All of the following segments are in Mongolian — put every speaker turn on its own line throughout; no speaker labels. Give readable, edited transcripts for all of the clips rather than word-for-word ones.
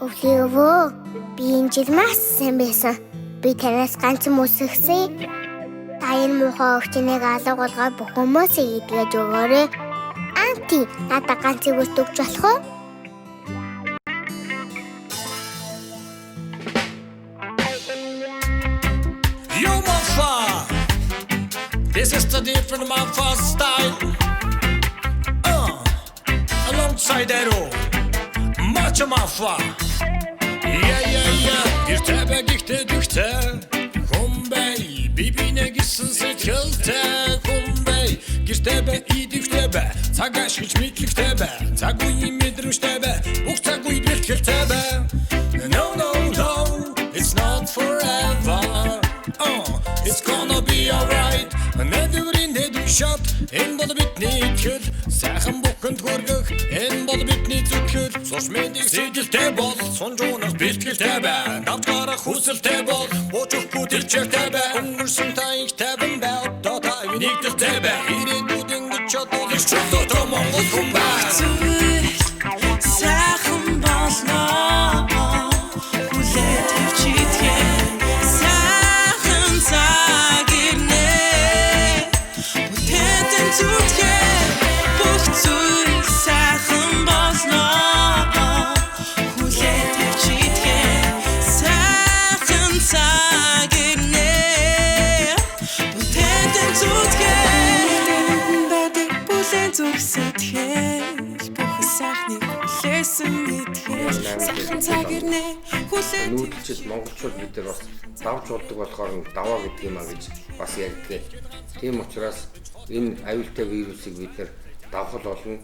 Өвлөө өвөө. Би энэ жил маш сайн байсан. Би танаас ганц мөсгсөн. Та энэ муухай өвчнийг алга болгоо бүх хүмүүсийг идгэж өгөөрэй. Анти, надад ганцыг өгч болох уу?
Yo, Mafa, this is the different Mafa style. Alongside Ero, Macho Mafa. Yeah. Girtebe gikte dükte, Kumbey, bibine gitsin sekilte. Kumbey, girtebe idiktebe, Tagaş hiç mitliktebe, Taguyi midrüştebe, Uktaguyi birkirtebe. No, it's not forever. It's gonna be alright. Nedurin neduşat, en balı bitni kür. Сайхан бүхэнд хүргэх энэ бол бидний зүтгэл. Сурч мэдийг сэжилтэй бол сонжоонос бэлтгэлтэй бай. Давж гарах хүсэлтэй бол буучихгүй тэрчээтэй бай. Өнгөрсөн таянхтай бай. Одоо та нэгдэлтэй бай. Ирээдүйн гэж чадвал их чөлөөтэй Монгол хүн бай.
Сайхан болно. Хүлээд хөвчитгээ. Сайхан цаг ирнэ. Бүтээдэн зүтгээ. Сайхан болно. Хүлээд хөвчитгээ. Сайхан цаг ирнэ. Бүтээдэн зүтгээ. Бэдэг бүлээн зүгсэтгээ. Бүх сайхныг хүлээсэн мэдгээ. Сайхан цаг ирнэ.
Нүүдэлчд монголчууд бид нар бас давж болдог болохоор даваа гэдэг юм а гэж бас ярьдаг. Тийм учраас энэ аюултай вирусыг бид нар давхал болно.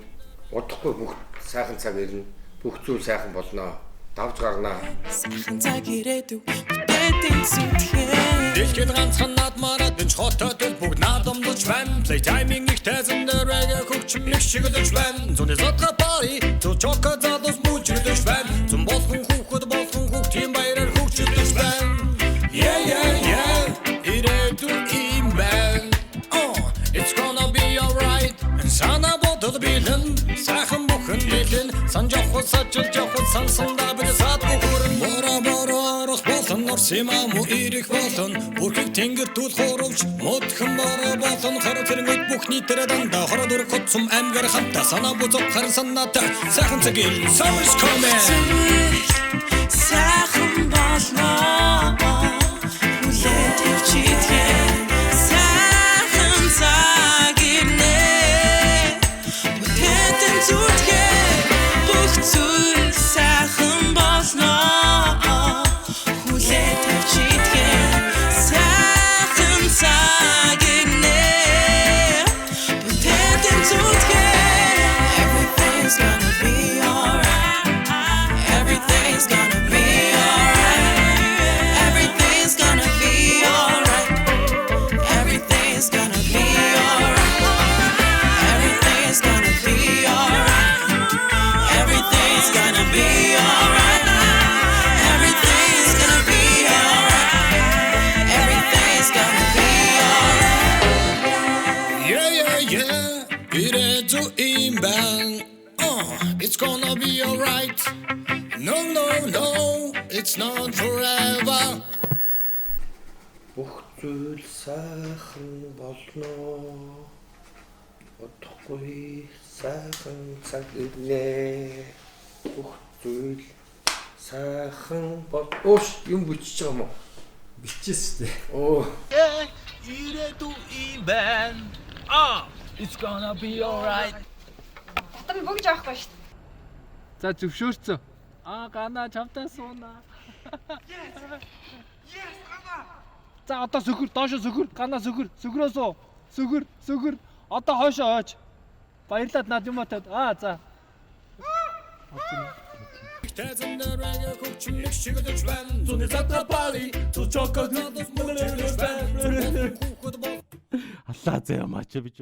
Удахгүй бүх сайхан цаг ирнэ. Бүх зүйл сайхан болно. Давж гарнаа.
Сайхан цаг ирээдүг бүтээдэн зүтгээ.
Дэлхийд ганцхан надмараад энэ хотод бүгд наадамдж байна. Playtime-ing их тайзан дээрээ хөгчм нэг шигдэж байна. Зүний зотга пари, зү чока задос мужигдэж байна. Зүн болсон хүүхдийн баяраар хөгжиж байна. Yeah. Ирээдүг юм байна. It's gonna be alright. Сана бодол билэн, сайхан бүхэн билэн. Сан жохол сачил жохол сансанда бид сад бүхөрн. Бора арах болон орсима му ирэх болон. Бүрхэг тэнгэртүүл хоровч модхон бора болон. Хар тэрнгөт бүх нийтээр дандаа хороо дүр хотсум амгар хамта. Сана бузок хар санната сайхан цагил. Summer's coming.
Сайхан болно. Хүлээд хөвчитгээ. Сайхан цаг ирнэ. Бүтээдэн зүтгээ. Бүх зүйл сайхан болно. Хүлээд хөвчитгээ. Сайхан цаг ирнэ. Бүтээдэн зүтгээ. Everything's gonna be alright. Everything's gonna be alright. Everything's gonna be alright. Everything's gonna be alright. Everything's gonna be alright. Everything's gonna be alright. Everything's gonna be alright. Everything's gonna be alright.
Yeah. Irēdzu imbang. It's gonna be alright. No, it's not forever.
Бүх зүйл сайхан болно. Удахгүй сайхан цаг ирнэ. Бүх зүйл сайхан бол. Ууш юм бичиж байгаа юм уу?
Бичээстэй.
Оо.
Ирээдүг юм байна. It's gonna be alright.
Одоо би бүгд авахгүй шүү дээ.
За зөвшөөрцөө. Гана чамтай сууна.
Yes, гана.
За одоо сөхөр, доошо сөхөр, гана сөхөр, сөхрөө суу. Сөхөр. Одоо хойшоо хойч. Баярлаад над юм атад. За.
Тайзан дээрээ хөгчм нэг шигдэж байна. Зүний зотга пари, зү чока задос мужигдэж байна.
Аллаа зэ ямаач бич.